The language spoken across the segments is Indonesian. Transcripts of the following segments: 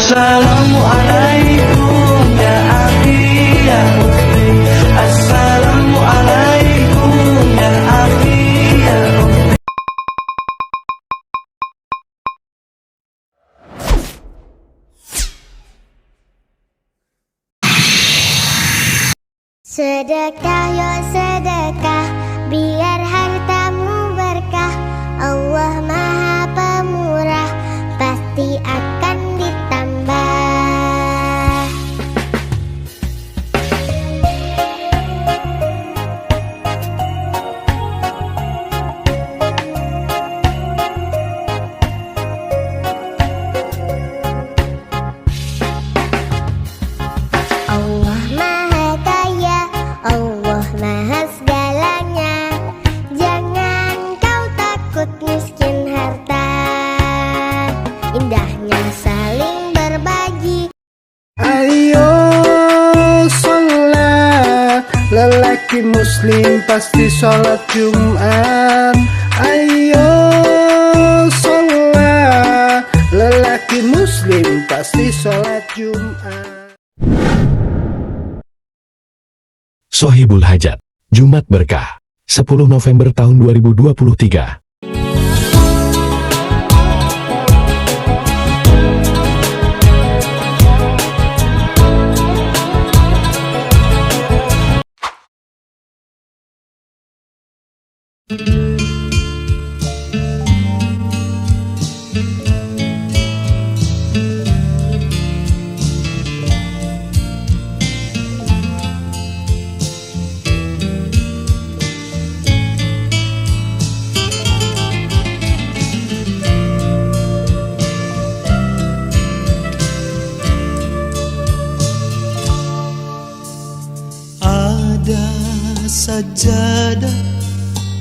Assalamualaikum ya akhi ya ukhti. Assalamualaikum ya akhi ya ukhti. Sedekah ya sedekah, biar hartamu berkah. Allah Maha Pemurah, pasti akan ditambah. Allah Maha Kaya, Allah Maha segalanya. Jangan kau takut miskin harta, indahnya saling berbagi. Ayo sholat, lelaki muslim pasti sholat Jumat. Ayo sholat, lelaki muslim pasti sholat Jumat. Sohibul Hajat, Jumat Berkah, 10 November tahun 2023. Ada sajadah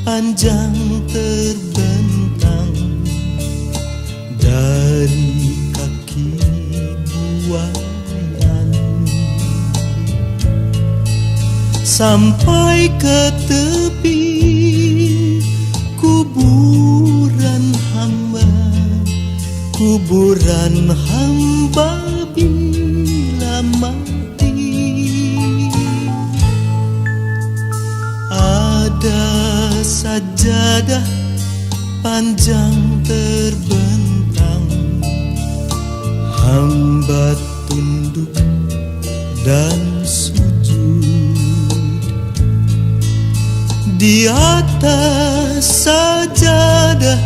panjang terbentang dari kaki buayan sampai ke tepi kuburan hamba, kuburan hamba bila mati. Ada sajadah panjang terbentang, hamba tunduk dan sujud di atas sajadah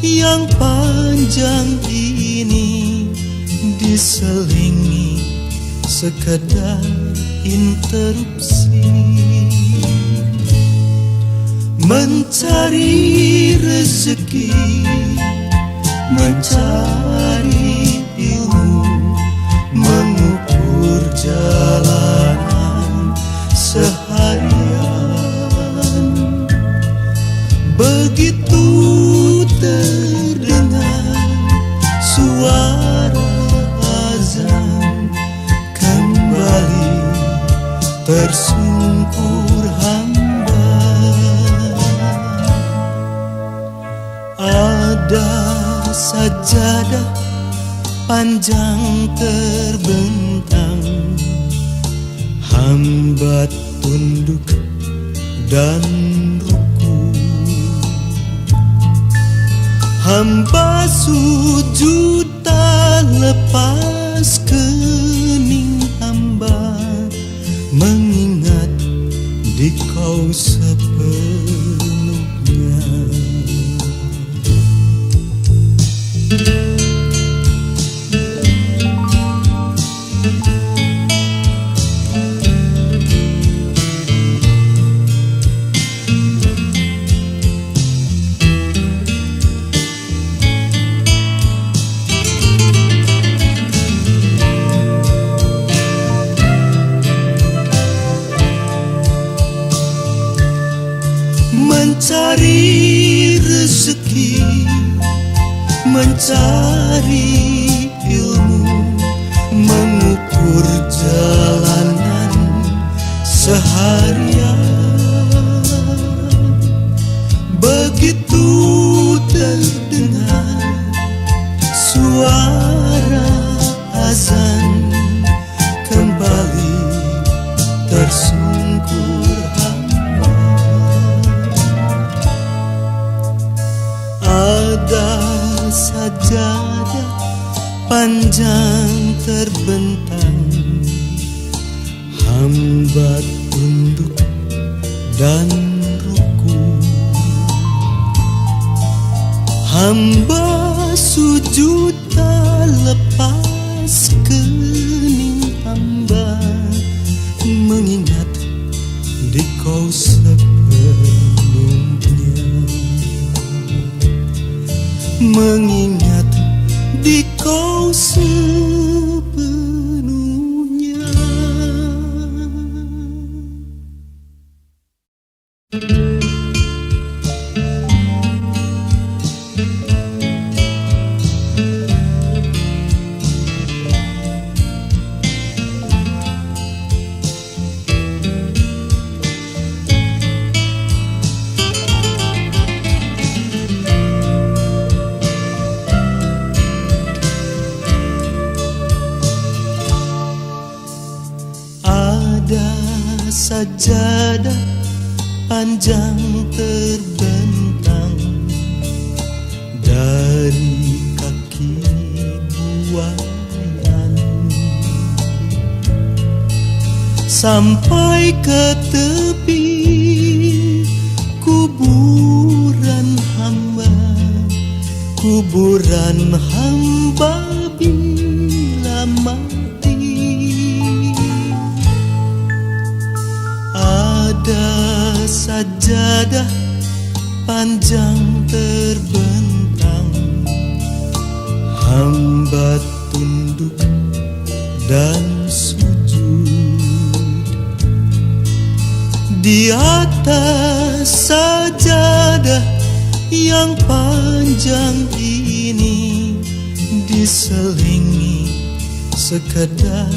yang panjang ini, diselingi sekedar interupsi. Mencari rezeki, mencari ilmu, mengukur jalanan seharian. Begitu terdengar suara azan, kembali tersungkur hamba. Ada sajadah panjang terbentang, hamba tunduk dan ruku, hamba sujud tak lepas kening hamba, mengingat di kau sepenuhnya. Mencari rezeki, mencari ilmu, mengukur jalanan seharian. Begitu terdengar suara Ada sajadah panjang terbentang, hamba tunduk dan rukuk, hamba sujud tak lepas kening hamba, mengingat di kau sepenuhnya, mengingat di kau sepenuhnya. Ada sajadah panjang terbentang dari kaki buayan sampai ke tepi kuburan hamba, kuburan hamba bila mati. Ada sajadah panjang terbentang, hamba tunduk dan sujud di atas sajadah yang panjang ini, diselingi sekedar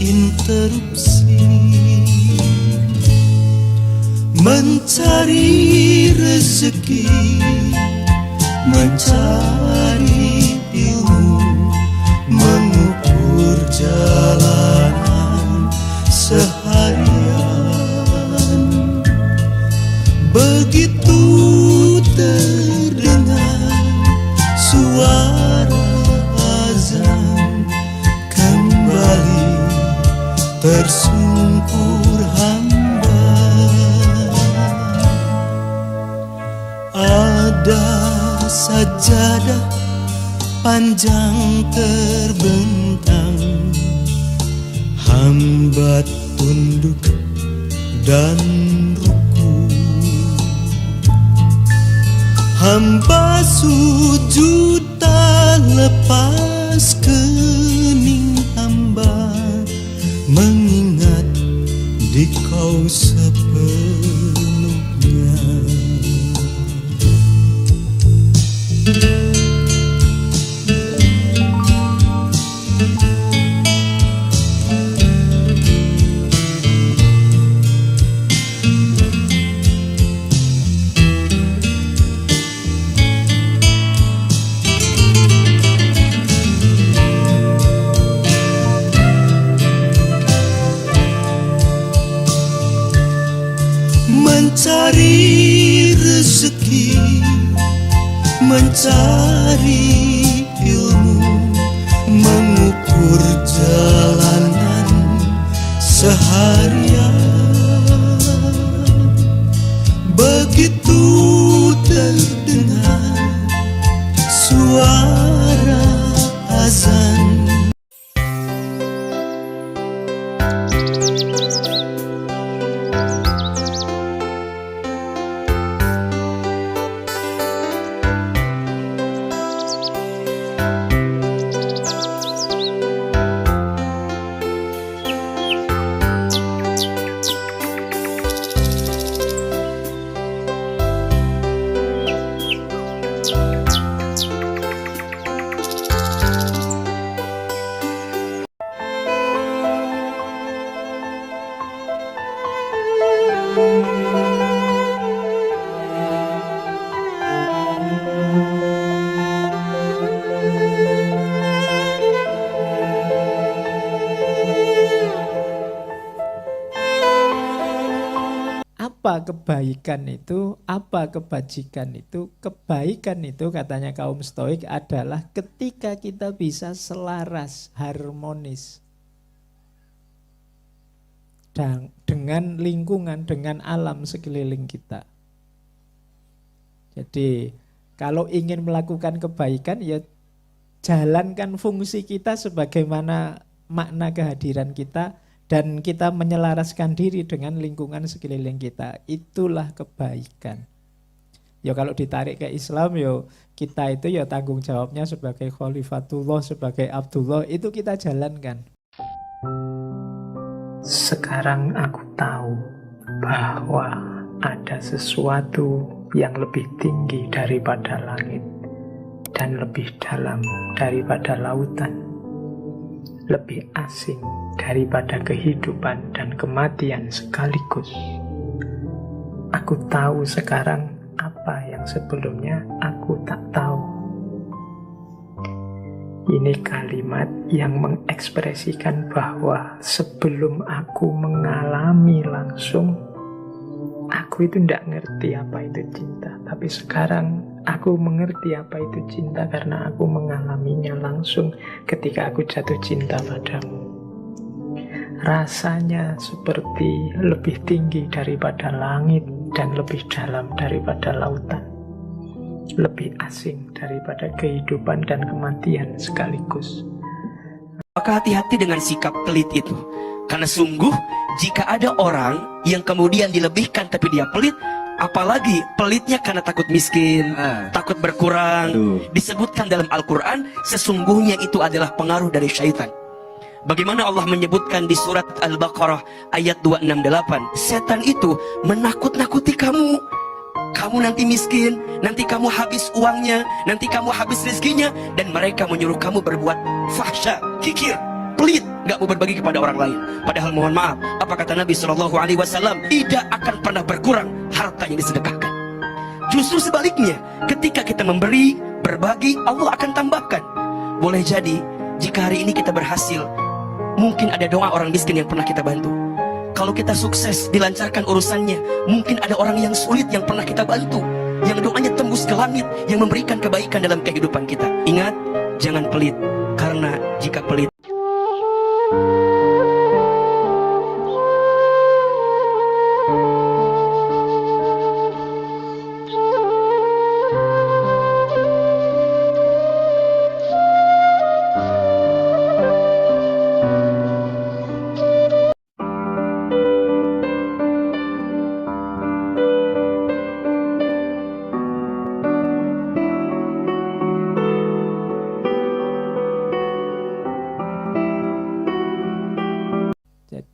interupsi, mencari rezeki, mencari ilmu, mengukur jalanan seharian. Begitu terdengar suara azan, kembali tersungkur hamba. Ada sajadah panjang terbentang, hamba tunduk dan rukuk, hamba sujud tak lepas kening hamba, mengingat di kau sepenuhnya. Mencari rezeki, mencari ilmu, mengukur jalanan seharian. Begitu terdengar suara azan, Apa kebaikan itu? Apa kebajikan itu? Kebaikan itu katanya kaum Stoik adalah ketika kita bisa selaras, harmonis dan dengan lingkungan, dengan alam sekeliling kita. Jadi kalau ingin melakukan kebaikan, ya jalankan fungsi kita sebagaimana makna kehadiran kita, dan kita menyelaraskan diri dengan lingkungan sekeliling kita. Itulah kebaikan. Ya kalau ditarik ke Islam, ya kita itu ya tanggung jawabnya sebagai Khalifatullah, sebagai Abdullah, itu kita jalankan. Sekarang aku tahu bahwa ada sesuatu yang lebih tinggi daripada langit dan lebih dalam daripada lautan, lebih asing daripada kehidupan dan kematian sekaligus. Aku tahu sekarang apa yang sebelumnya aku tak tahu. Ini kalimat yang mengekspresikan bahwa sebelum aku mengalami langsung, aku itu tidak ngerti apa itu cinta. Tapi sekarang aku mengerti apa itu cinta karena aku mengalaminya langsung ketika aku jatuh cinta padamu. Rasanya seperti lebih tinggi daripada langit dan lebih dalam daripada lautan, lebih asing daripada kehidupan dan kematian sekaligus. Maka hati-hati dengan sikap pelit itu. Karena sungguh jika ada orang yang kemudian dilebihkan tapi dia pelit, apalagi pelitnya karena takut miskin, takut berkurang, disebutkan dalam Al-Quran sesungguhnya itu adalah pengaruh dari syaitan. Bagaimana Allah menyebutkan di surat Al-Baqarah ayat 268, setan itu menakut-nakuti kamu. Kamu nanti miskin, nanti kamu habis uangnya, nanti kamu habis rezekinya, dan mereka menyuruh kamu berbuat fahsya, kikir, pelit, gak mau berbagi kepada orang lain. Padahal mohon maaf, apa kata Nabi SAW? Tidak akan pernah berkurang harta yang disedekahkan. Justru sebaliknya, ketika kita memberi, berbagi, Allah akan tambahkan. Boleh jadi, jika hari ini kita berhasil, mungkin ada doa orang miskin yang pernah kita bantu. Kalau kita sukses dilancarkan urusannya, mungkin ada orang yang sulit yang pernah kita bantu, yang doanya tembus ke langit, yang memberikan kebaikan dalam kehidupan kita. Ingat, jangan pelit, karena jika pelit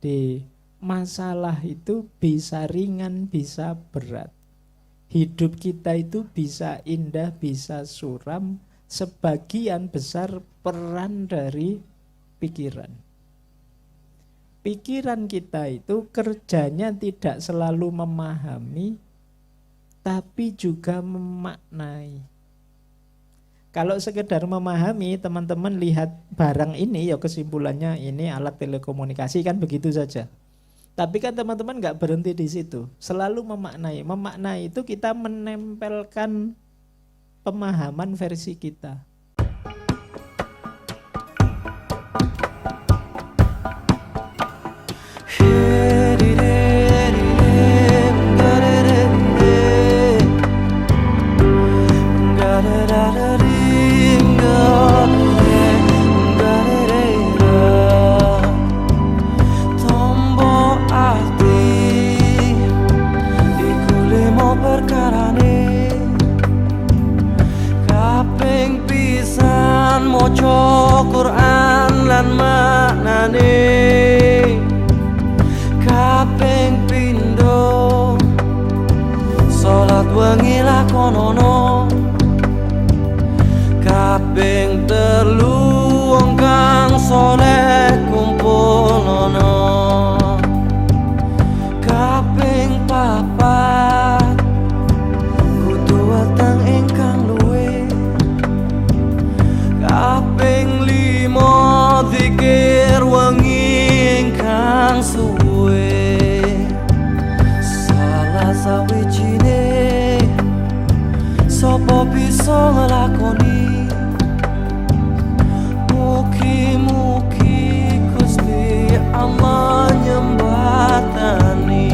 Jadi masalah itu bisa ringan, bisa berat. Hidup kita itu bisa indah, bisa suram. Sebagian besar peran dari pikiran. Pikiran kita itu kerjanya tidak selalu memahami, tapi juga memaknai. Kalau sekedar memahami, teman-teman lihat barang ini, ya kesimpulannya ini alat telekomunikasi, kan begitu saja. Tapi kan teman-teman nggak berhenti di situ, selalu memaknai. Memaknai itu kita menempelkan pemahaman versi kita. Maca Quran lan maknane kaping pindho salat wengi lakonono kaping telu wong kang saleh kumpulana kaping papat kudu weteng ingkang luwih kaping limo zikir wengi ingkang suwe salah bisa ngelakoni. Mugi-mugi Gusti Allah nyembatani.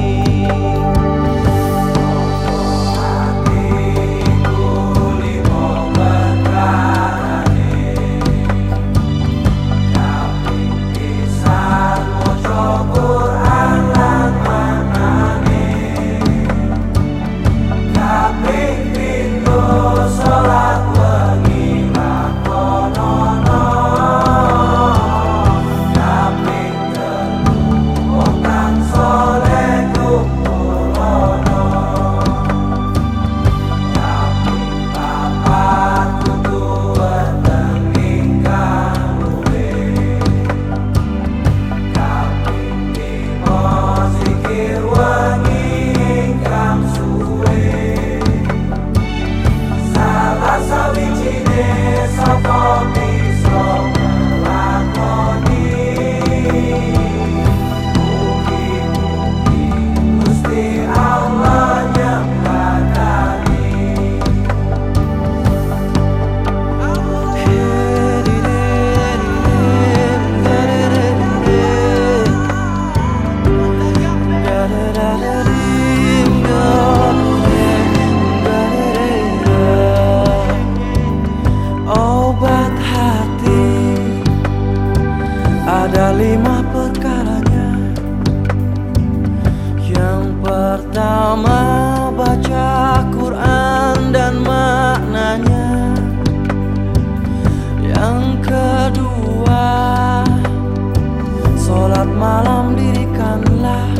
Obat hati ada 5 perkaranya. Yang pertama, baca Quran dan maknanya. Yang kedua, sholat malam dirikanlah.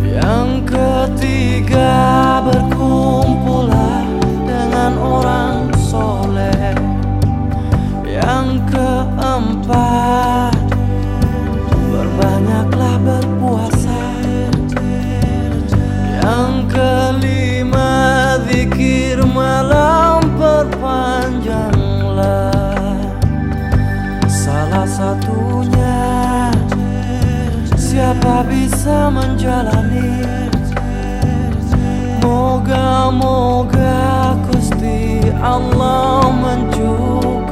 Yang ketiga, berkumpullah dengan orang soleh. Yang keempat, berbanyaklah berpuasa. Yang kelima, zikir malam perpanjanglah. Salah satunya, siapa bisa menjalani. Moga-moga Gusti Allah mencukupi.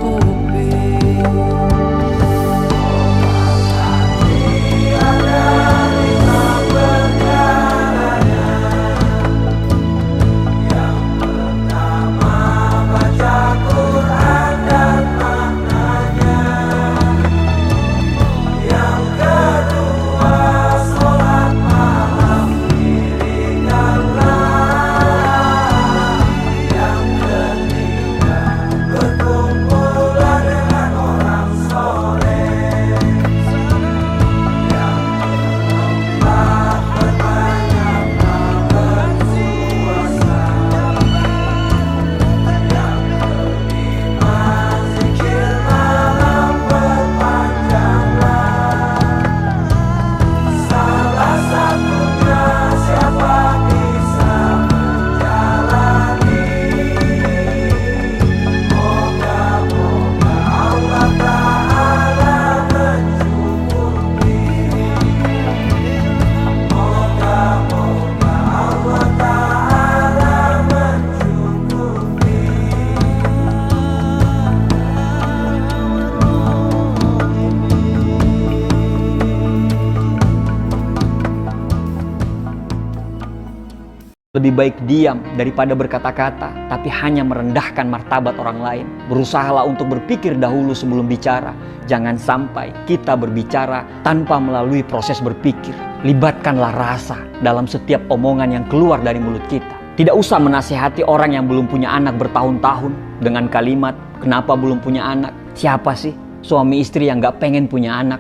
Lebih baik diam daripada berkata-kata, tapi hanya merendahkan martabat orang lain. Berusahalah untuk berpikir dahulu sebelum bicara. Jangan sampai kita berbicara tanpa melalui proses berpikir. Libatkanlah rasa dalam setiap omongan yang keluar dari mulut kita. Tidak usah menasihati orang yang belum punya anak bertahun-tahun dengan kalimat, kenapa belum punya anak? Siapa sih suami istri yang gak pengen punya anak?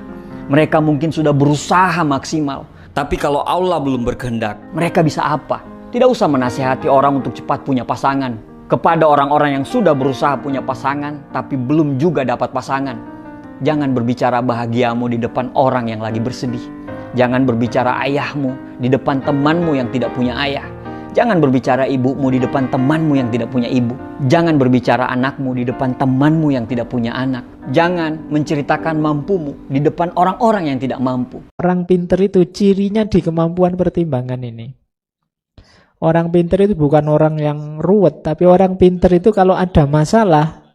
Mereka mungkin sudah berusaha maksimal, tapi kalau Allah belum berkehendak, mereka bisa apa? Tidak usah menasihati orang untuk cepat punya pasangan. Kepada orang-orang yang sudah berusaha punya pasangan, tapi belum juga dapat pasangan, jangan berbicara bahagiamu di depan orang yang lagi bersedih. Jangan berbicara ayahmu di depan temanmu yang tidak punya ayah. Jangan berbicara ibumu di depan temanmu yang tidak punya ibu. Jangan berbicara anakmu di depan temanmu yang tidak punya anak. Jangan menceritakan mampumu di depan orang-orang yang tidak mampu. Orang pinter itu cirinya di kemampuan pertimbangan ini. Orang pinter itu bukan orang yang ruwet, tapi orang pinter itu kalau ada masalah,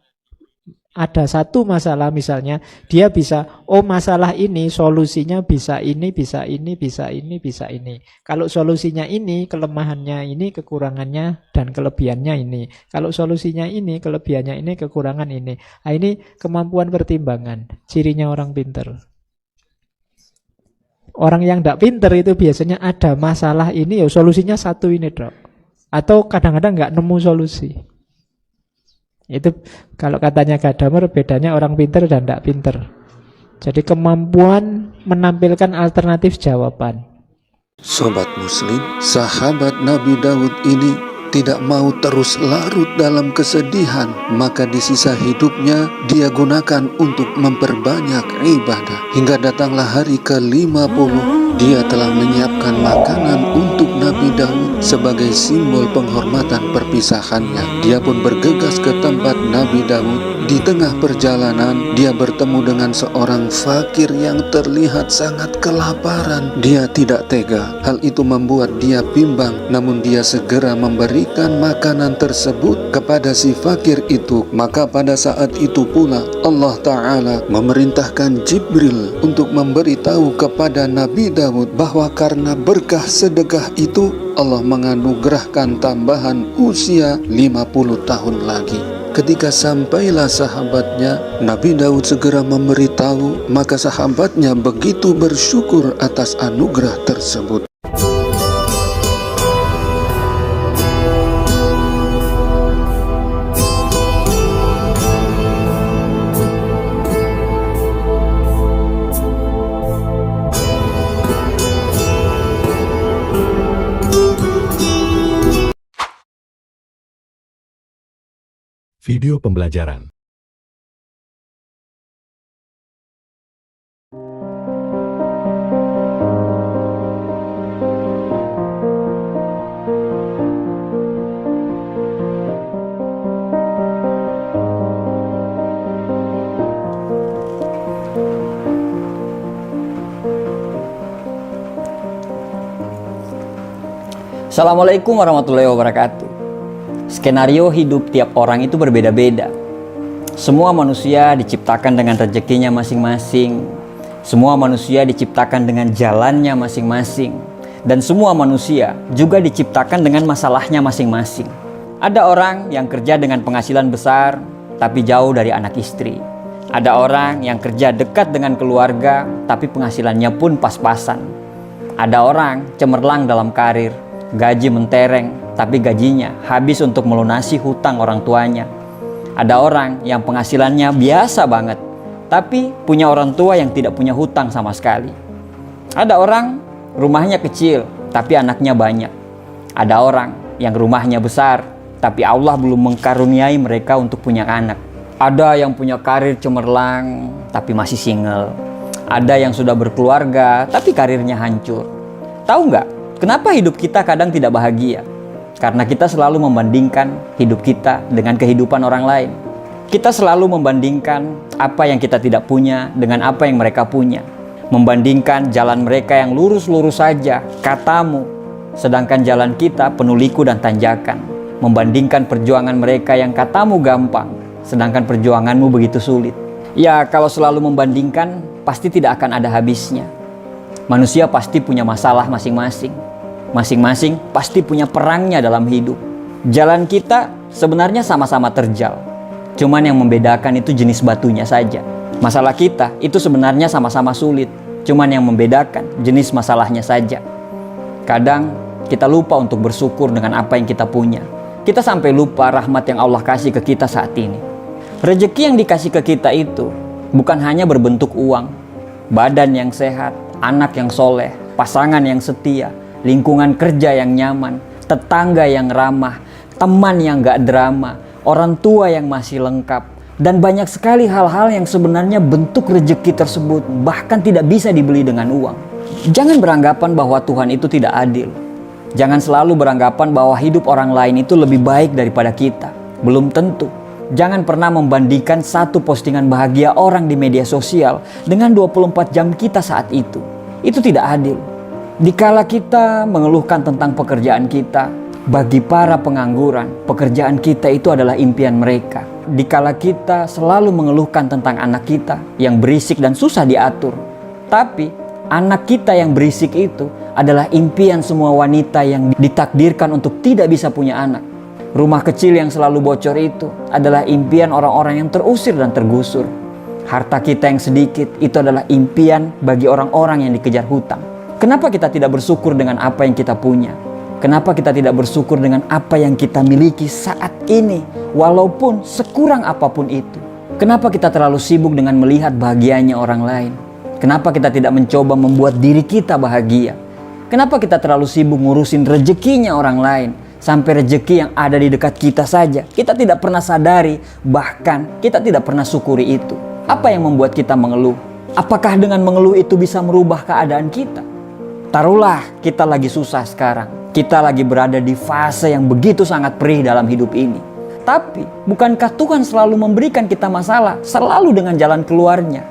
ada satu masalah misalnya, dia bisa, oh masalah ini solusinya bisa ini, bisa ini, bisa ini, bisa ini. Kalau solusinya ini, kelemahannya ini, kekurangannya dan kelebihannya ini. Kalau solusinya ini, kelebihannya ini, kekurangan ini. Nah, ini kemampuan pertimbangan, cirinya orang pinter. Orang yang tidak pinter itu biasanya ada masalah ini, ya solusinya satu ini, Dok. Atau kadang-kadang nggak nemu solusi. Itu kalau katanya Gadamer, bedanya orang pinter dan tidak pinter. Jadi kemampuan menampilkan alternatif jawaban. Sobat Muslim, sahabat Nabi Daud ini tidak mau terus larut dalam kesedihan, maka di sisa hidupnya dia gunakan untuk memperbanyak ibadah. Hingga datanglah hari ke-50, dia telah menyiapkan makanan untuk Nabi Daud sebagai simbol penghormatan perpisahannya. Dia pun bergegas ke tempat Nabi Daud. Di tengah perjalanan, dia bertemu dengan seorang fakir yang terlihat sangat kelaparan. Dia tidak tega. Hal itu membuat dia bimbang, namun dia segera memberikan makanan tersebut kepada si fakir itu. Maka pada saat itu pula Allah Ta'ala memerintahkan Jibril untuk memberitahu kepada Nabi Daud bahwa karena berkah sedekah itu Allah menganugerahkan tambahan usia 50 tahun lagi. Ketika sampailah sahabatnya, Nabi Daud segera memberitahu, maka sahabatnya begitu bersyukur atas anugerah tersebut. Video pembelajaran. Assalamualaikum warahmatullahi wabarakatuh. Skenario hidup tiap orang itu berbeda-beda. Semua manusia diciptakan dengan rezekinya masing-masing. Semua manusia diciptakan dengan jalannya masing-masing. Dan semua manusia juga diciptakan dengan masalahnya masing-masing. Ada orang yang kerja dengan penghasilan besar, tapi jauh dari anak istri. Ada orang yang kerja dekat dengan keluarga, tapi penghasilannya pun pas-pasan. Ada orang cemerlang dalam karir, gaji mentereng, tapi gajinya habis untuk melunasi hutang orang tuanya. Ada orang yang penghasilannya biasa banget, tapi punya orang tua yang tidak punya hutang sama sekali. Ada orang rumahnya kecil, tapi anaknya banyak. Ada orang yang rumahnya besar, tapi Allah belum mengkaruniai mereka untuk punya anak. Ada yang punya karir cemerlang, tapi masih single. Ada yang sudah berkeluarga, tapi karirnya hancur. Tahu nggak, kenapa hidup kita kadang tidak bahagia? Karena kita selalu membandingkan hidup kita dengan kehidupan orang lain. Kita selalu membandingkan apa yang kita tidak punya dengan apa yang mereka punya. Membandingkan jalan mereka yang lurus-lurus saja, katamu, sedangkan jalan kita penuh liku dan tanjakan. Membandingkan perjuangan mereka yang katamu gampang, sedangkan perjuanganmu begitu sulit. Ya, kalau selalu membandingkan, pasti tidak akan ada habisnya. Manusia pasti punya masalah masing-masing. Masing-masing pasti punya perangnya dalam hidup. Jalan kita sebenarnya sama-sama terjal. Cuman yang membedakan itu jenis batunya saja. Masalah kita itu sebenarnya sama-sama sulit. Cuman yang membedakan jenis masalahnya saja. Kadang kita lupa untuk bersyukur dengan apa yang kita punya. Kita sampai lupa rahmat yang Allah kasih ke kita saat ini. Rezeki yang dikasih ke kita itu bukan hanya berbentuk uang, badan yang sehat, anak yang soleh, pasangan yang setia, lingkungan kerja yang nyaman, tetangga yang ramah, teman yang gak drama, orang tua yang masih lengkap, dan banyak sekali hal-hal yang sebenarnya bentuk rezeki tersebut bahkan tidak bisa dibeli dengan uang. Jangan beranggapan bahwa Tuhan itu tidak adil. Jangan selalu beranggapan bahwa hidup orang lain itu lebih baik daripada kita. Belum tentu. Jangan pernah membandingkan satu postingan bahagia orang di media sosial dengan 24 jam kita saat itu. Itu tidak adil. Dikala kita mengeluhkan tentang pekerjaan kita, Bagi para pengangguran, pekerjaan kita itu adalah impian mereka. Dikala kita selalu mengeluhkan tentang anak kita yang berisik dan susah diatur, tapi anak kita yang berisik itu adalah impian semua wanita yang ditakdirkan untuk tidak bisa punya anak. Rumah kecil yang selalu bocor itu adalah impian orang-orang yang terusir dan tergusur. Harta kita yang sedikit itu adalah impian bagi orang-orang yang dikejar hutang. Kenapa kita tidak bersyukur dengan apa yang kita punya? Kenapa kita tidak bersyukur dengan apa yang kita miliki saat ini, walaupun sekurang apapun itu? Kenapa kita terlalu sibuk dengan melihat bahagianya orang lain? Kenapa kita tidak mencoba membuat diri kita bahagia? Kenapa kita terlalu sibuk ngurusin rezekinya orang lain? Sampai rezeki yang ada di dekat kita saja kita tidak pernah sadari, bahkan kita tidak pernah syukuri itu. Apa yang membuat kita mengeluh? Apakah dengan mengeluh itu bisa merubah keadaan kita? Taruhlah kita lagi susah sekarang. Kita lagi berada di fase yang begitu sangat perih dalam hidup ini. Tapi, bukankah Tuhan selalu memberikan kita masalah, selalu dengan jalan keluarnya?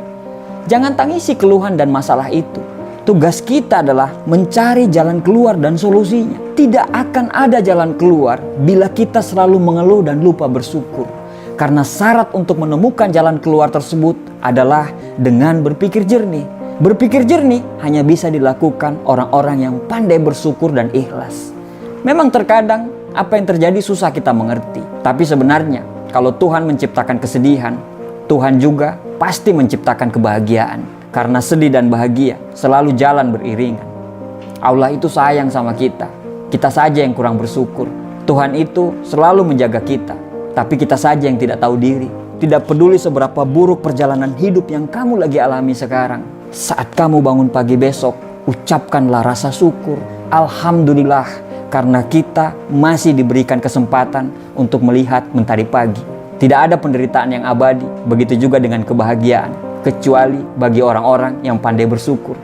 Jangan tangisi keluhan dan masalah itu. Tugas kita adalah mencari jalan keluar dan solusinya. Tidak akan ada jalan keluar bila kita selalu mengeluh dan lupa bersyukur. Karena syarat untuk menemukan jalan keluar tersebut adalah dengan berpikir jernih. Berpikir jernih hanya bisa dilakukan orang-orang yang pandai bersyukur dan ikhlas. Memang terkadang apa yang terjadi susah kita mengerti. Tapi sebenarnya kalau Tuhan menciptakan kesedihan, Tuhan juga pasti menciptakan kebahagiaan. Karena sedih dan bahagia selalu jalan beriringan. Allah itu sayang sama kita. Kita saja yang kurang bersyukur. Tuhan itu selalu menjaga kita. Tapi kita saja yang tidak tahu diri. Tidak peduli seberapa buruk perjalanan hidup yang kamu lagi alami sekarang. Saat kamu bangun pagi besok, ucapkanlah rasa syukur. Alhamdulillah, karena kita masih diberikan kesempatan untuk melihat mentari pagi. Tidak ada penderitaan yang abadi, begitu juga dengan kebahagiaan, kecuali bagi orang-orang yang pandai bersyukur.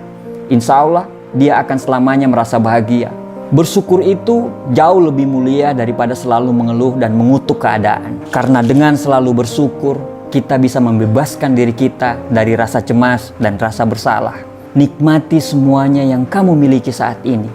Insya Allah, dia akan selamanya merasa bahagia. Bersyukur itu jauh lebih mulia daripada selalu mengeluh dan mengutuk keadaan. Karena dengan selalu bersyukur, kita bisa membebaskan diri kita dari rasa cemas dan rasa bersalah. Nikmati semuanya yang kamu miliki saat ini.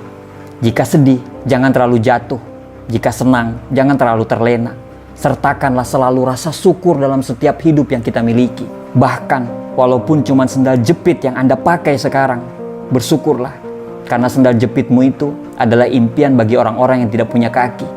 Jika sedih, jangan terlalu jatuh. Jika senang, jangan terlalu terlena. Sertakanlah selalu rasa syukur dalam setiap hidup yang kita miliki. Bahkan, walaupun cuma sendal jepit yang Anda pakai sekarang, bersyukurlah. Karena sendal jepitmu itu adalah impian bagi orang-orang yang tidak punya kaki.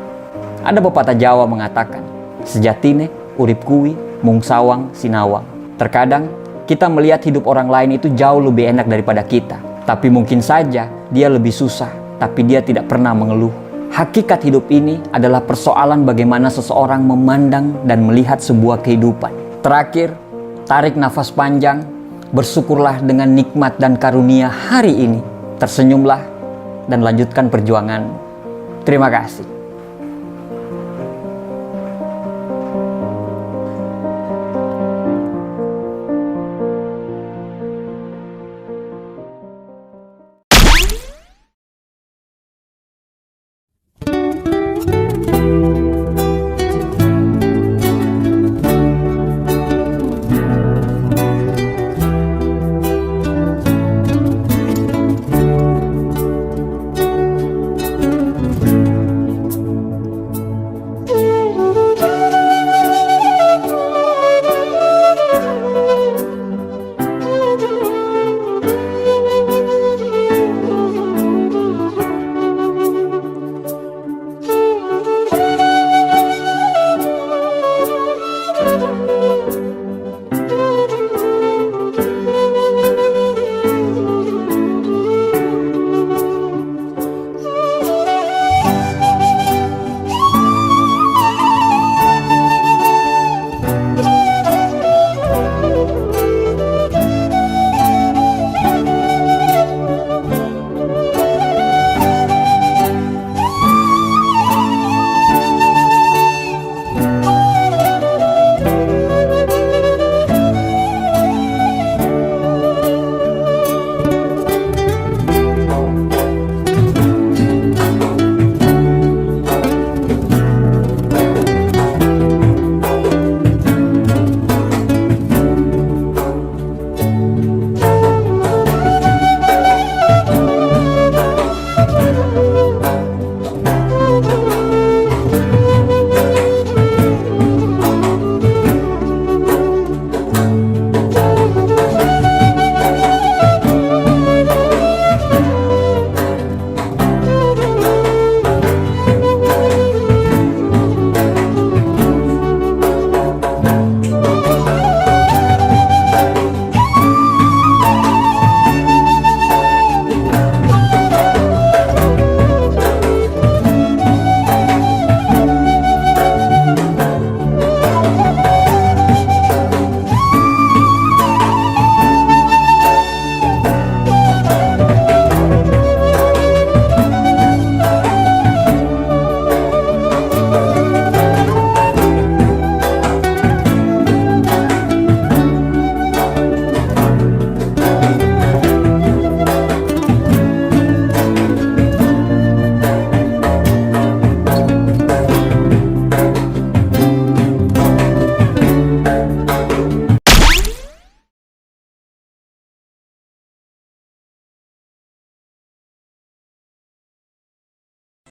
Ada pepatah Jawa mengatakan, sejatine urip kuwi mung sawang sinawang. Terkadang kita melihat hidup orang lain itu jauh lebih enak daripada kita. Tapi mungkin saja dia lebih susah, tapi dia tidak pernah mengeluh. Hakikat hidup ini adalah persoalan bagaimana seseorang memandang dan melihat sebuah kehidupan. Terakhir, tarik nafas panjang, bersyukurlah dengan nikmat dan karunia hari ini. Tersenyumlah dan lanjutkan perjuanganmu. Terima kasih.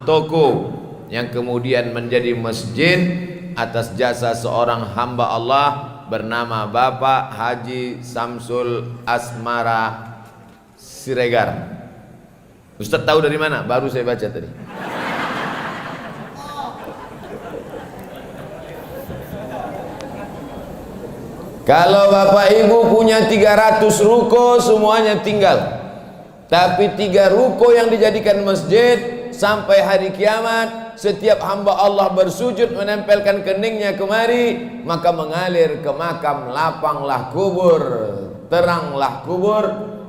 toko yang kemudian menjadi masjid atas jasa seorang hamba Allah bernama Bapak Haji Samsul Asmara Siregar. Ustaz tahu dari mana? Baru saya baca tadi. Kalau Bapak Ibu punya 300 ruko semuanya tinggal. Tapi 3 ruko yang dijadikan masjid sampai hari kiamat, setiap hamba Allah bersujud menempelkan keningnya kemari, maka mengalir ke makam, lapanglah kubur, teranglah kubur.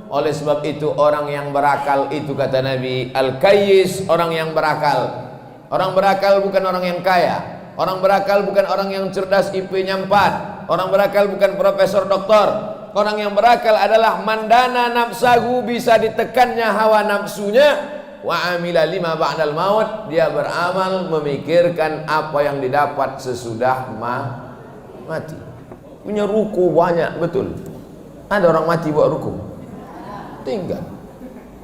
Oleh sebab itu orang yang berakal itu kata Nabi, Al-Kayyis, orang yang berakal. Orang berakal bukan orang yang kaya. Orang berakal bukan orang yang cerdas IP-nya 4. Orang berakal bukan profesor doktor. Orang yang berakal adalah mandana nafsahu, bisa ditekannya hawa nafsunya. Wa amila lima ba'dal maut, dia beramal memikirkan apa yang didapat sesudah mati. Punya ruku banyak, betul. Ada orang mati buat ruku? Tinggal.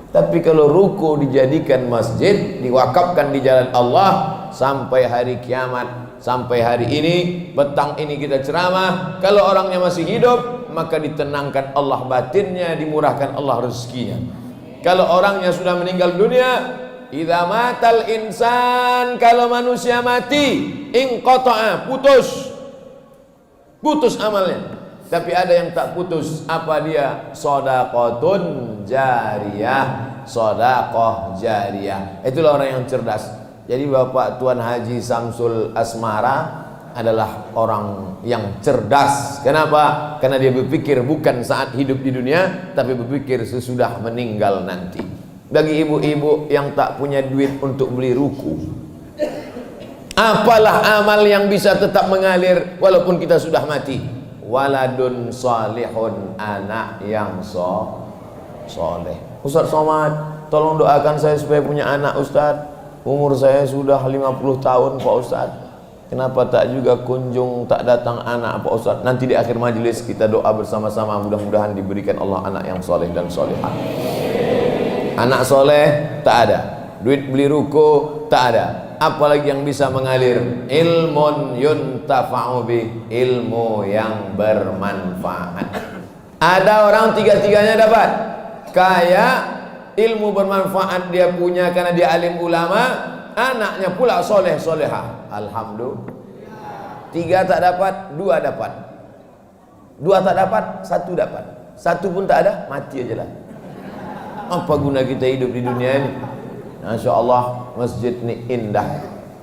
Tapi kalau ruku dijadikan masjid, diwakafkan di jalan Allah sampai hari kiamat. Sampai hari ini, petang ini kita ceramah, kalau orangnya masih hidup, maka ditenangkan Allah batinnya, dimurahkan Allah rezekinya. Kalau orangnya sudah meninggal dunia, idza matal insan, kalau manusia mati, inqata'a, putus amalnya. Tapi ada yang tak putus, apa dia? Shadaqatun jariyah, sedekah jariyah. Itulah orang yang cerdas. Jadi Bapak Tuan Haji Samsul Asmara adalah orang yang cerdas. Kenapa? Karena dia berpikir bukan saat hidup di dunia, tapi berpikir sesudah meninggal nanti. Bagi ibu-ibu yang tak punya duit untuk beli ruku, apalah amal yang bisa tetap mengalir walaupun kita sudah mati? Waladun salihun, anak yang soleh. Ustaz Somad, tolong doakan saya supaya punya anak Ustaz. Umur saya sudah 50 tahun Pak Ustaz. Kenapa tak juga kunjung tak datang anak Pak Ustaz? Nanti di akhir majelis kita doa bersama-sama, mudah-mudahan diberikan Allah anak yang soleh dan solehah. Anak soleh tak ada, duit beli ruko tak ada. Apalagi yang bisa mengalir? Ilmun yuntafa'u bih, ilmu yang bermanfaat. Ada orang tiga-tiganya dapat. Kaya, ilmu bermanfaat dia punya karena dia alim ulama, anaknya pula soleh solehah. Alhamdulillah. 3 tak dapat, 2 dapat. 2 tak dapat, 1 dapat. 1 pun tak ada, mati aja lah. Apa guna kita hidup di dunia ini? Masya Allah, masjid ini indah.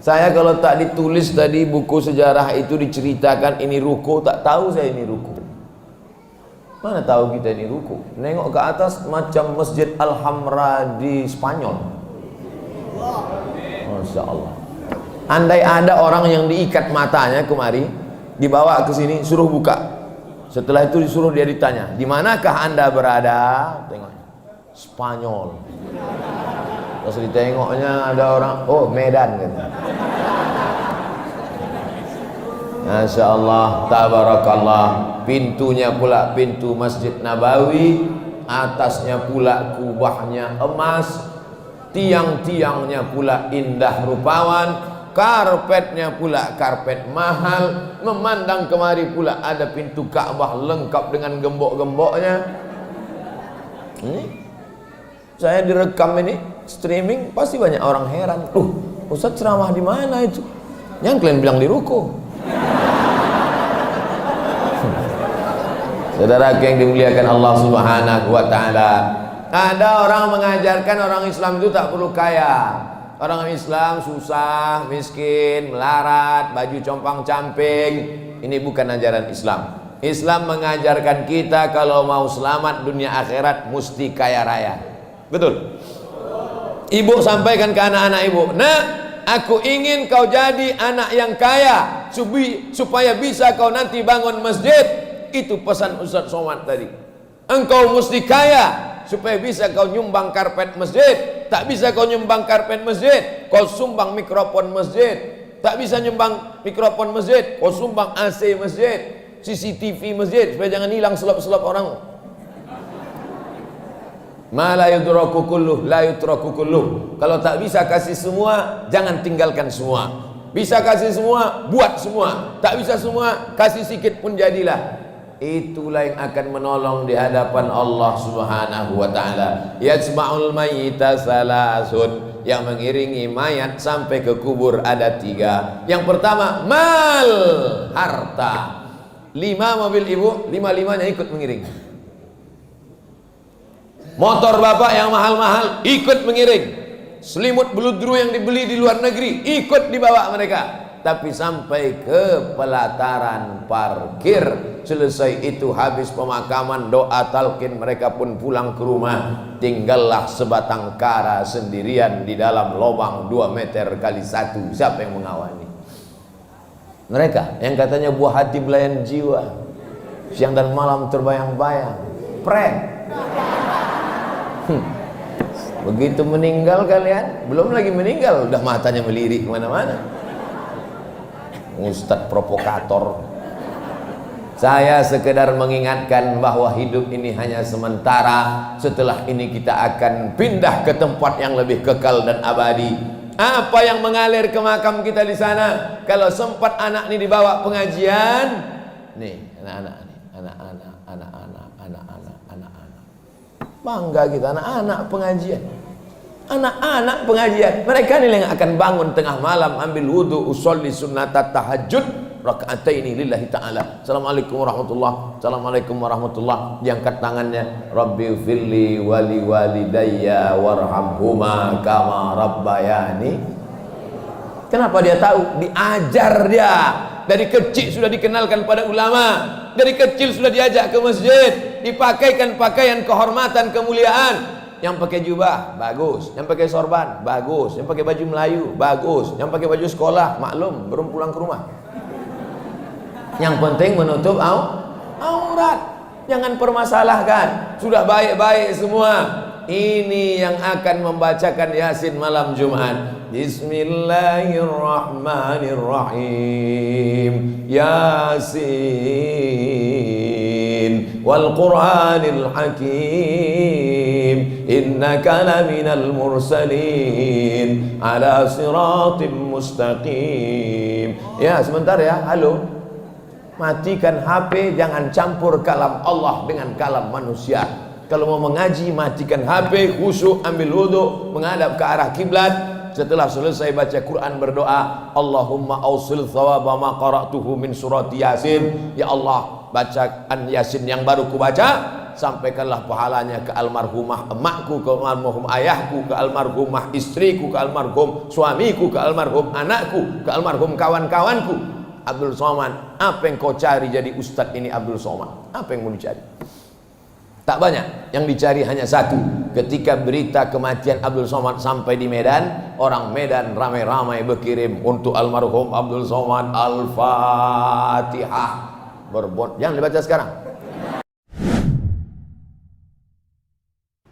Saya kalau tak ditulis tadi buku sejarah itu diceritakan ini ruko, tak tahu saya ini ruko. Mana tahu kita ini ruku? Nengok ke atas macam Masjid Al-Hamra di Spanyol. Masya Allah. Andai ada orang yang diikat matanya kemari, dibawa ke sini, suruh buka. Setelah itu disuruh dia ditanya, di manakah anda berada? Tengok, Spanyol. Terus ditengoknya ada orang, oh Medan kan. Masya Allah, tabarakallah. Pintunya pula pintu Masjid Nabawi, atasnya pula kubahnya emas, tiang-tiangnya pula indah rupawan, karpetnya pula karpet mahal. Memandang kemari pula ada pintu Ka'bah lengkap dengan gembok-gemboknya. Saya direkam ini streaming, pasti banyak orang heran. Ustaz ceramah di mana itu? Yang kalian bilang di ruko. Saudara yang dimuliakan Allah Subhanahu wa taala, ada orang mengajarkan orang Islam itu tak perlu kaya. Orang Islam susah, miskin, melarat, baju compang-camping. Ini bukan ajaran Islam. Islam mengajarkan kita kalau mau selamat dunia akhirat mesti kaya raya. Betul? Ibu sampaikan ke anak-anak ibu, "Nak, aku ingin kau jadi anak yang kaya supaya bisa kau nanti bangun masjid." Itu pesan Ustaz Somad tadi. Engkau mesti kaya supaya bisa kau nyumbang karpet masjid. Tak bisa kau nyumbang karpet masjid, kau sumbang mikrofon masjid. Tak bisa nyumbang mikrofon masjid, kau sumbang AC masjid, CCTV masjid, supaya jangan hilang selop-selop orang. Ma la yudraku kulluh, la yutraku kulluh. Kalau tak bisa kasih semua, jangan tinggalkan semua. Bisa kasih semua, buat semua. Tak bisa semua, kasih sikit pun jadilah. Itulah yang akan menolong di hadapan Allah Subhanahu wa ta'ala. Yajma'ul mayyita salasun. Yang mengiringi mayat sampai ke kubur ada 3. Yang pertama, mal, harta. 5 mobil ibu, 5-5-nya ikut mengiring. Motor bapak yang mahal-mahal ikut mengiring. Selimut beludru yang dibeli di luar negeri ikut dibawa mereka. Tapi sampai ke pelataran parkir, selesai itu habis pemakaman, doa talqin, mereka pun pulang ke rumah. Tinggallah sebatang kara sendirian di dalam lubang 2 meter kali 1. Siapa yang mengawani? Mereka yang katanya buah hati belayan jiwa, siang dan malam terbayang-bayang, prank. Begitu meninggal kalian, belum lagi meninggal udah matanya melirik kemana-mana. Ustadz provokator. Saya sekedar mengingatkan bahwa hidup ini hanya sementara. Setelah ini kita akan pindah ke tempat yang lebih kekal dan abadi. Apa yang mengalir ke makam kita di sana? Kalau sempat anak ini dibawa pengajian, nih anak-anak nih, anak-anak. Bangga kita anak-anak pengajian. Anak-anak pengajian, mereka ini yang akan bangun tengah malam, ambil wudu, usolli sunnatat tahajud rakaataini lillahi ta'ala. Assalamualaikum warahmatullah, assalamualaikum warahmatullah. Diangkat tangannya, Rabbi firli wali walidayya warhamhuma kama rabbayani. Kenapa dia tahu? Diajar dia. Dari kecil sudah dikenalkan pada ulama. Dari kecil sudah diajak ke masjid, dipakaikan pakaian kehormatan, kemuliaan. Yang pakai jubah, bagus. Yang pakai sorban, bagus. Yang pakai baju Melayu, bagus. Yang pakai baju sekolah, maklum, belum pulang ke rumah. Yang penting menutup aurat. Jangan permasalahkan. Sudah baik-baik semua. Ini yang akan membacakan Yasin malam Jumat. Bismillahirrahmanirrahim. Yasin wal Qur'anil Hakim. Innaka laminal mursalin ala siratim mustaqim. Ya, sebentar ya. Halo. Matikan HP, jangan campur kalam Allah dengan kalam manusia. Kalau mau mengaji, matikan HP, khusyuk, ambil wudu, menghadap ke arah kiblat. Setelah selesai baca Quran, berdoa, Allahumma ausil thawaba ma qara'tuhu min surati Yasin. Ya Allah, bacaan Yasin yang baru kubaca, sampaikanlah pahalanya ke almarhumah emakku, ke almarhum ayahku, ke almarhumah istriku, ke almarhum suamiku, ke almarhum anakku, ke almarhum kawan-kawanku. Abdul Somad, apa yang kau cari jadi ustadz ini Abdul Somad? Apa yang mau dicari? Tak banyak, yang dicari hanya satu. Ketika berita kematian Abdul Somad sampai di Medan, orang Medan ramai-ramai berkirim untuk almarhum Abdul Somad Al-Fatihah. Jangan dibaca sekarang.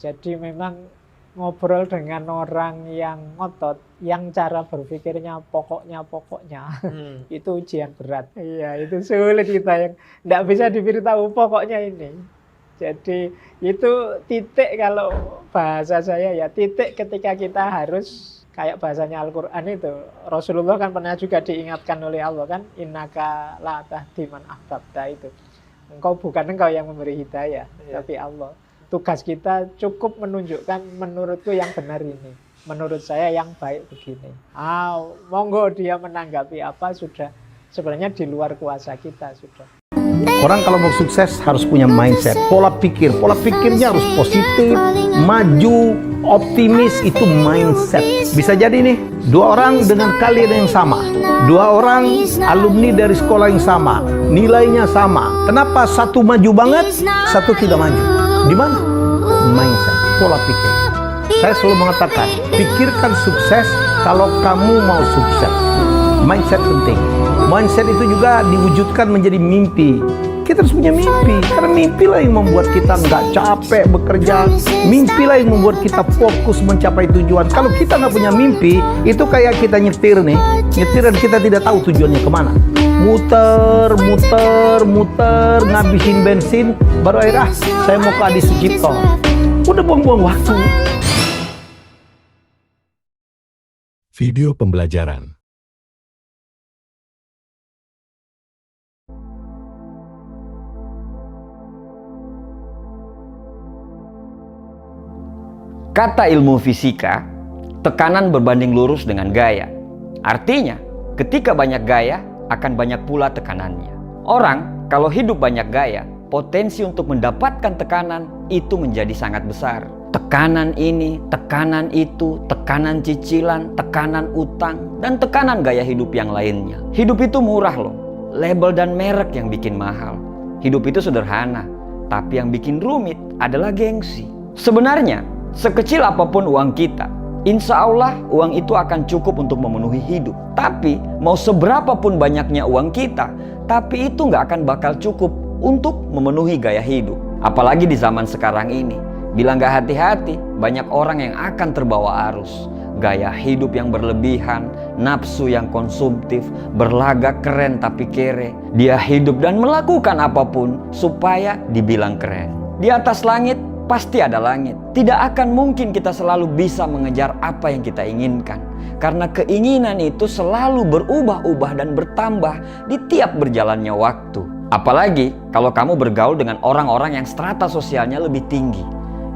Jadi memang ngobrol dengan orang yang ngotot, yang cara berpikirnya pokoknya itu ujian berat. Iya, itu sulit kita yang tidak bisa diberitahu pokoknya ini. Jadi itu titik, kalau bahasa saya ya, titik ketika kita harus kayak bahasanya Al-Quran itu. Rasulullah kan pernah juga diingatkan oleh Allah kan, innaka la tahdi man ahbabta itu. Bukan engkau yang memberi hidayah, tapi Allah. Tugas kita cukup menunjukkan menurutku yang benar ini, menurut saya yang baik begini. Monggo dia menanggapi apa sudah sebenarnya di luar kuasa kita sudah. Orang kalau mau sukses harus punya mindset, pola pikir. Pola pikirnya harus positif, maju, optimis, itu mindset. Bisa jadi nih, 2 orang dengan kalian yang sama, 2 orang alumni dari sekolah yang sama, nilainya sama. Kenapa satu maju banget, satu tidak maju? Di mana? Mindset, pola pikir. Saya selalu mengatakan, pikirkan sukses kalau kamu mau sukses. Mindset penting. Mindset itu juga diwujudkan menjadi mimpi. Kita harus punya mimpi, karena mimpilah yang membuat kita nggak capek bekerja. Mimpilah yang membuat kita fokus mencapai tujuan. Kalau kita nggak punya mimpi, itu kayak kita nyetir nih, nyetir dan kita tidak tahu tujuannya kemana. Muter, ngabisin bensin, baru akhirnya saya mau ke Adi Sucipto. Sudah buang-buang waktu. Video pembelajaran. Kata ilmu fisika, tekanan berbanding lurus dengan gaya. Artinya, ketika banyak gaya, akan banyak pula tekanannya. Orang kalau hidup banyak gaya, potensi untuk mendapatkan tekanan itu menjadi sangat besar. Tekanan ini, tekanan itu, tekanan cicilan, tekanan utang, dan tekanan gaya hidup yang lainnya. Hidup itu murah loh, label dan merek yang bikin mahal. Hidup itu sederhana, tapi yang bikin rumit adalah gengsi. Sebenarnya, sekecil apapun uang kita, insya Allah uang itu akan cukup untuk memenuhi hidup. Tapi mau seberapa pun banyaknya uang kita, tapi itu nggak akan bakal cukup untuk memenuhi gaya hidup. Apalagi di zaman sekarang ini, bila nggak hati-hati, banyak orang yang akan terbawa arus. Gaya hidup yang berlebihan, nafsu yang konsumtif, berlagak keren tapi kere. Dia hidup dan melakukan apapun supaya dibilang keren. Di atas langit pasti ada langit. Tidak akan mungkin kita selalu bisa mengejar apa yang kita inginkan. Karena keinginan itu selalu berubah-ubah dan bertambah di tiap berjalannya waktu. Apalagi kalau kamu bergaul dengan orang-orang yang strata sosialnya lebih tinggi.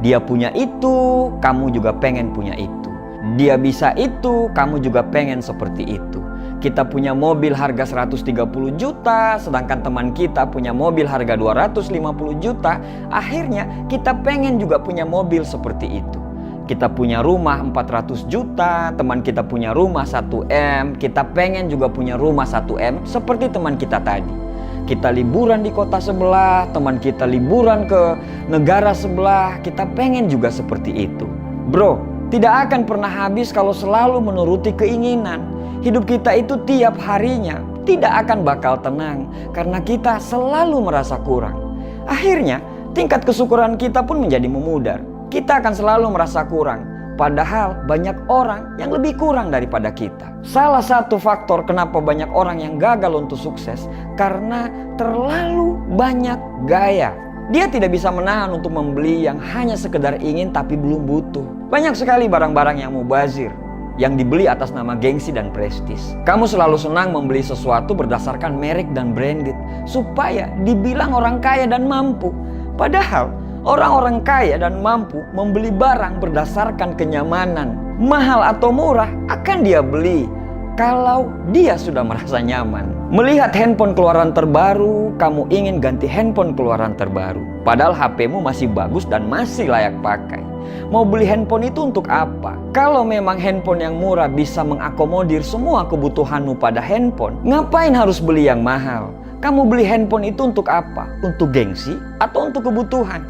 Dia punya itu, kamu juga pengen punya itu. Dia bisa itu, kamu juga pengen seperti itu. Kita punya mobil harga 130 juta, sedangkan teman kita punya mobil harga 250 juta. Akhirnya kita pengen juga punya mobil seperti itu. Kita punya rumah 400 juta, teman kita punya rumah 1M. Kita pengen juga punya rumah 1M seperti teman kita tadi. Kita liburan di kota sebelah, teman kita liburan ke negara sebelah. Kita pengen juga seperti itu. Bro, tidak akan pernah habis kalau selalu menuruti keinginan. Hidup kita itu tiap harinya tidak akan bakal tenang karena kita selalu merasa kurang. Akhirnya tingkat kesyukuran kita pun menjadi memudar. Kita akan selalu merasa kurang, padahal banyak orang yang lebih kurang daripada kita. Salah satu faktor kenapa banyak orang yang gagal untuk sukses karena terlalu banyak gaya. Dia tidak bisa menahan untuk membeli yang hanya sekedar ingin tapi belum butuh. Banyak sekali barang-barang yang mubazir, yang dibeli atas nama gengsi dan prestis. Kamu selalu senang membeli sesuatu berdasarkan merek dan branded supaya dibilang orang kaya dan mampu. Padahal orang-orang kaya dan mampu membeli barang berdasarkan kenyamanan. Mahal atau murah akan dia beli kalau dia sudah merasa nyaman. Melihat handphone keluaran terbaru, kamu ingin ganti handphone keluaran terbaru. Padahal HP-mu masih bagus dan masih layak pakai. Mau beli handphone itu untuk apa? Kalau memang handphone yang murah bisa mengakomodir semua kebutuhanmu pada handphone, ngapain harus beli yang mahal? Kamu beli handphone itu untuk apa? Untuk gengsi atau untuk kebutuhan?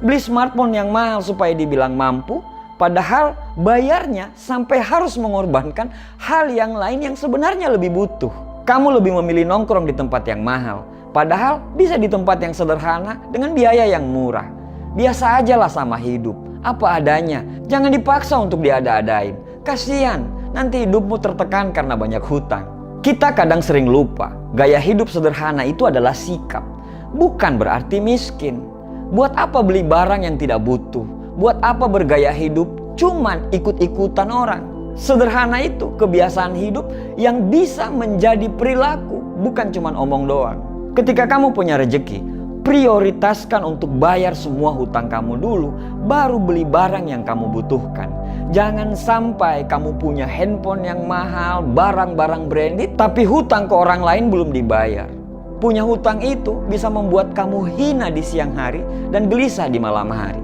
Beli smartphone yang mahal supaya dibilang mampu, padahal bayarnya sampai harus mengorbankan hal yang lain yang sebenarnya lebih butuh. Kamu lebih memilih nongkrong di tempat yang mahal, padahal bisa di tempat yang sederhana dengan biaya yang murah. Biasa ajalah sama hidup, apa adanya. Jangan dipaksa untuk diada-adain. Kasian, nanti hidupmu tertekan karena banyak hutang. Kita kadang sering lupa, gaya hidup sederhana itu adalah sikap, bukan berarti miskin. Buat apa beli barang yang tidak butuh? Buat apa bergaya hidup cuman ikut-ikutan orang? Sederhana itu kebiasaan hidup yang bisa menjadi perilaku, bukan cuman omong doang. Ketika kamu punya rezeki, prioritaskan untuk bayar semua hutang kamu dulu, baru beli barang yang kamu butuhkan. Jangan sampai kamu punya handphone yang mahal, barang-barang branded, tapi hutang ke orang lain belum dibayar. Punya hutang itu bisa membuat kamu hina di siang hari dan gelisah di malam hari.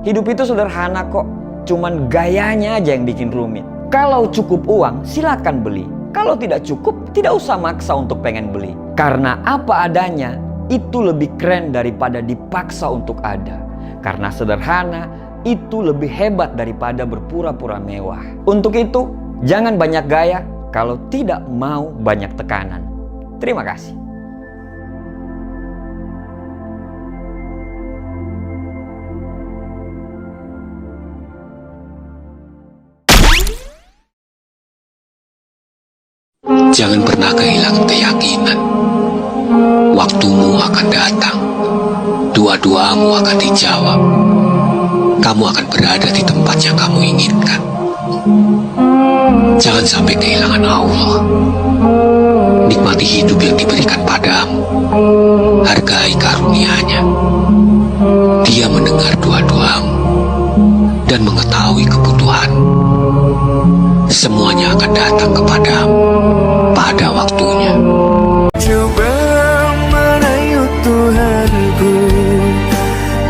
Hidup itu sederhana kok, cuman gayanya aja yang bikin rumit. Kalau cukup uang, silakan beli. Kalau tidak cukup, tidak usah maksa untuk pengen beli. Karena apa adanya, itu lebih keren daripada dipaksa untuk ada. Karena sederhana, itu lebih hebat daripada berpura-pura mewah. Untuk itu, jangan banyak gaya kalau tidak mau banyak tekanan. Terima kasih. Jangan pernah kehilangan keyakinan. Waktumu akan datang. Dua-duamu akan dijawab. kamu akan berada di tempat yang kamu inginkan. Jangan sampai kehilangan Allah. Nikmati hidup yang diberikan padamu. Hargai karunia-Nya. Dia mendengar doa-doamu dan mengetahui kebutuhanmu. Semuanya akan datang kepadamu pada waktunya. Coba merayu Tuhanku,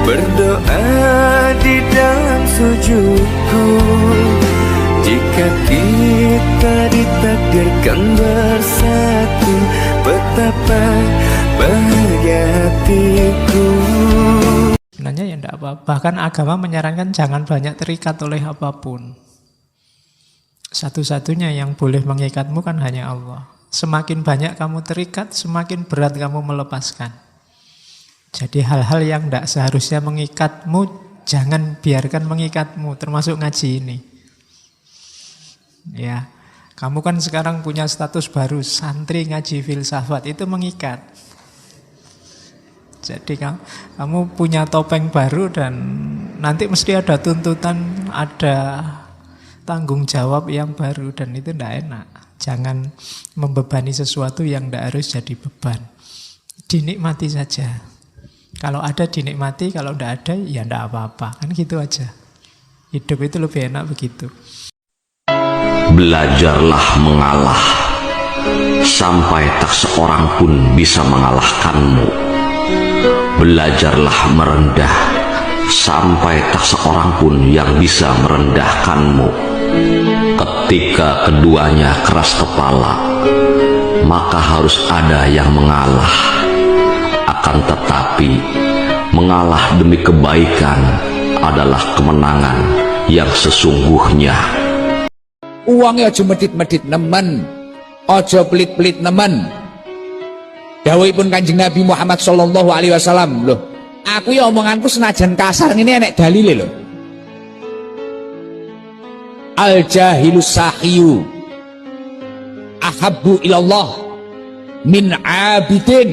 berdoa di dalam sujudku. Jika kita ditakdirkan bersatu, betapa bahagia hatiku. Sebenarnya ya enggak apa-apa. Bahkan agama menyarankan jangan banyak terikat oleh apapun. Satu-satunya yang boleh mengikatmu kan hanya Allah. Semakin banyak kamu terikat, semakin berat kamu melepaskan. Jadi hal-hal yang tidak seharusnya mengikatmu, jangan biarkan mengikatmu, termasuk ngaji ini. Ya, kamu kan sekarang punya status baru, santri ngaji filsafat, itu mengikat. Jadi kamu punya topeng baru dan nanti mesti ada tuntutan, ada tanggung jawab yang baru dan itu tidak enak. Jangan membebani sesuatu yang tidak harus jadi beban. Dinikmati saja. Kalau ada dinikmati, kalau tidak ada ya tidak apa-apa. Kan gitu aja. Hidup itu lebih enak begitu. Belajarlah mengalah sampai tak seorang pun bisa mengalahkanmu. Belajarlah merendah sampai tak seorang pun yang bisa merendahkanmu. Ketika keduanya keras kepala, maka harus ada yang mengalah. Akan tetapi, mengalah demi kebaikan adalah kemenangan yang sesungguhnya. Uangnya aja medit-medit nemen, aja pelit-pelit nemen. Dawuhipun Kanjeng Nabi Muhammad sallallahu alaihi wasallam, loh, aku ya omonganku senajan kasar ini enek dalile loh. Al jahilu sahiyu ahabbu ilallah min abidin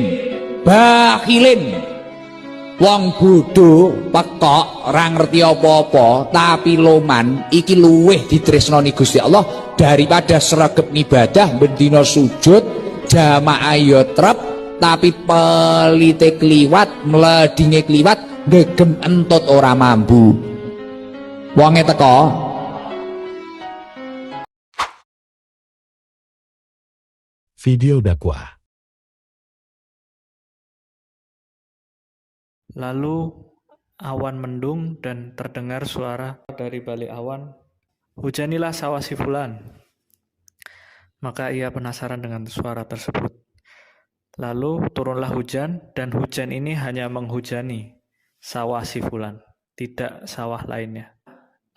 bakhilin. Wong bodoh pekok ora ngerti apa-apa tapi loman iki luweh ditresnani Gusti Allah daripada sregep ibadah bendina sujud jamaah ya trep tapi pelite kliwat mledinge kliwat gegem entut ora mambu. Wonge teko Video dakwah. Lalu awan mendung dan terdengar suara dari balik awan, "Hujanilah sawah si fulan." Maka ia penasaran dengan suara tersebut. Lalu turunlah hujan dan hujan ini hanya menghujani sawah si fulan, tidak sawah lainnya.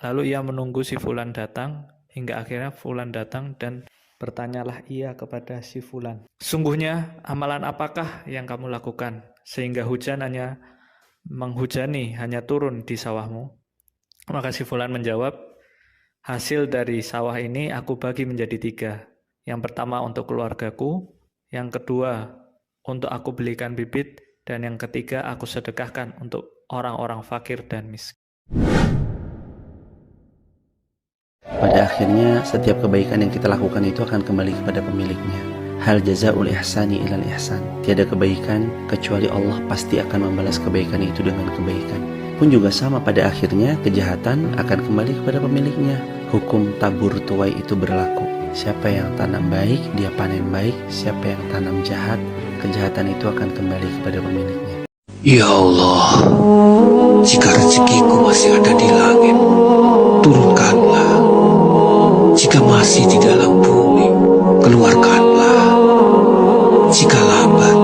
Lalu ia menunggu si fulan datang hingga akhirnya fulan datang dan bertanyalah ia kepada si fulan, "Sungguhnya amalan apakah yang kamu lakukan sehingga hujan hanya menghujani, hanya turun di sawahmu?" Maka si fulan menjawab, "Hasil dari sawah ini aku bagi menjadi 3. Yang pertama untuk keluargaku, yang kedua untuk aku belikan bibit, dan yang ketiga aku sedekahkan untuk orang-orang fakir dan miskin." Pada akhirnya setiap kebaikan yang kita lakukan itu akan kembali kepada pemiliknya. Hal jazaul ihsani ilal ihsan. Tiada kebaikan kecuali Allah pasti akan membalas kebaikan itu dengan kebaikan. Pun juga sama, pada akhirnya kejahatan akan kembali kepada pemiliknya. Hukum tabur tuai itu berlaku. Siapa yang tanam baik, dia panen baik. Siapa yang tanam jahat, kejahatan itu akan kembali kepada pemiliknya. Ya Allah, jika rezekiku masih ada di langit, turunkanlah. Jika masih di dalam bumi, keluarkanlah. Jika lambat,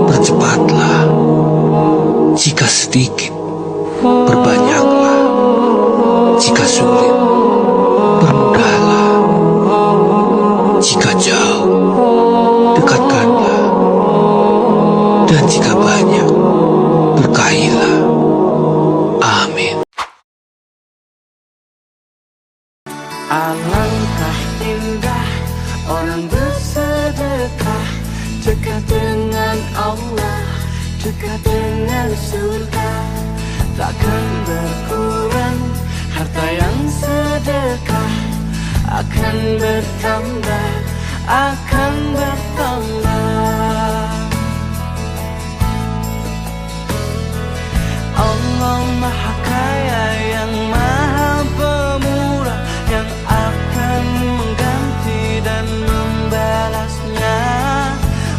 percepatlah. Jika sedikit, perbanyaklah. Jika sulit, permudahlah. Jika jauh, dekatkanlah. Dan jika banyak, berkahilah. Amin. Alangkah indah orang bersedekah, dekat dengan Allah, dekat dengan surga, takkan berkurang. bersedekah akan bertambah, akan bertambah. Allah Maha Kaya yang Maha Pemurah, yang akan mengganti dan membalasnya.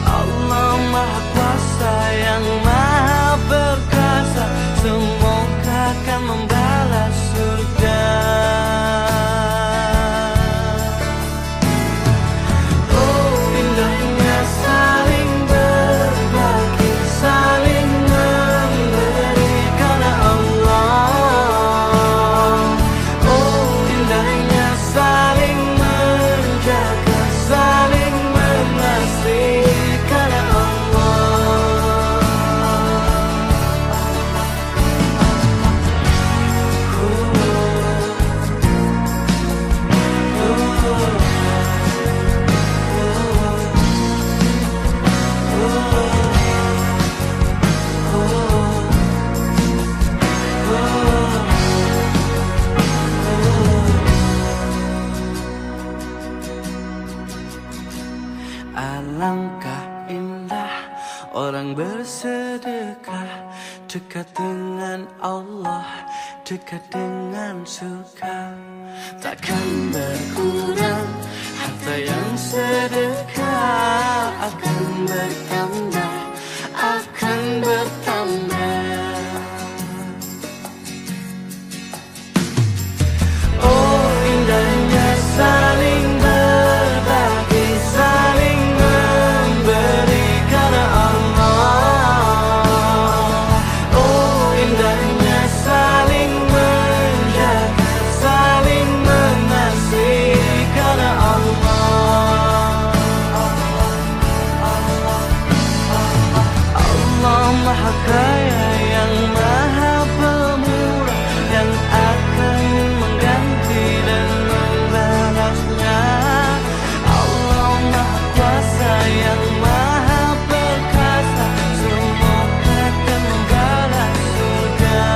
Allah Maha Kuasa yang Maha Perkasa, semoga akan membalas surga. Oh indahnya saling berbagi, saling memberi karena Allah. Oh indahnya saling menjaga, saling mengasihi karena alangkah indah orang bersedekah, dekat dengan Allah, dekat dengan surga. Takkan berkurang harta yang sedekah, akan bertambah, akan bertambah. Oh indahnya saling berbagi, saling memberi karena Allah. Oh indahnya saling menjaga, saling mengasihi karena Allah. Allah Maha Kaya yang Maha Pemurah, yang akan mengganti dan membalasnya. Allah Maha Kuasa yang Maha Perkasa, semoga akan membalas surga.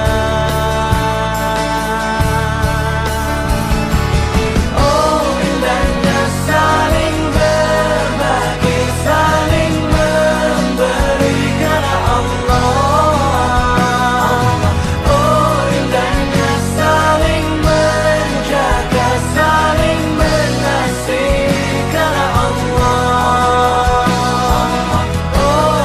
Oh indahnya saling berbagi, saling memberi karena Allah. Oh indahnya saling menjaga, saling mengasihi karena Allah. Oh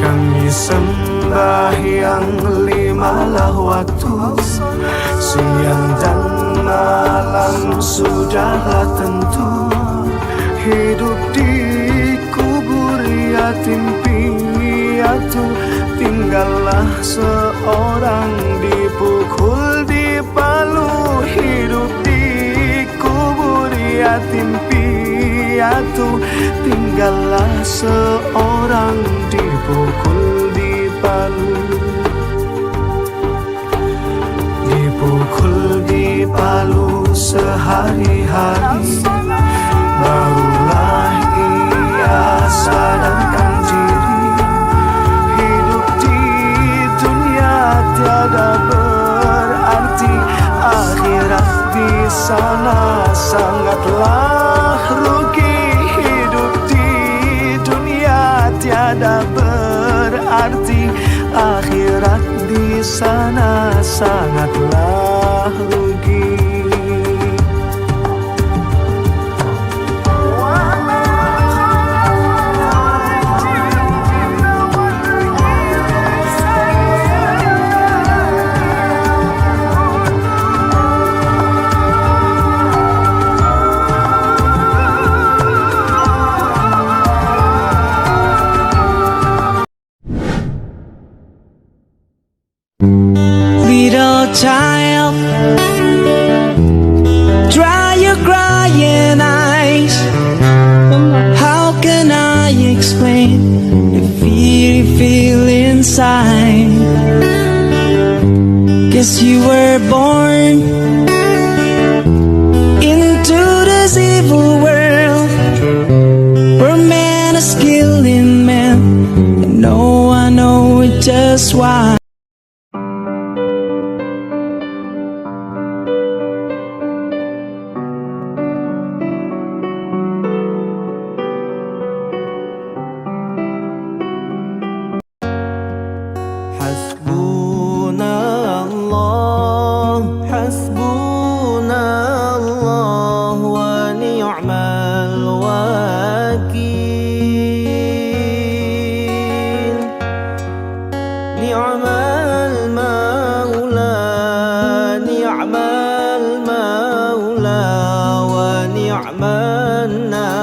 Kami sembahyang 5 waktu, siang dan malam sudahlah tentu. Hidup di kubur yatim piatu, tinggallah seorang dipukul di palu. Hidup di kubur yatim piatu, tinggallah seorang dipukul di palu. Dipukul di palu sehari-hari, barulah ia sadarkan diri. Hidup di dunia tiada berarti, akhirat di sana sangatlah rugi. Hidup di dunia tiada berarti, akhirat di sana sangatlah rugi. little child 'cause you were born into this evil world where man is killing man, and no one knows just why. Hasbunallah wa ni'mal wakil, ni'mal maula, ni'mal maula wa ni'man nasir.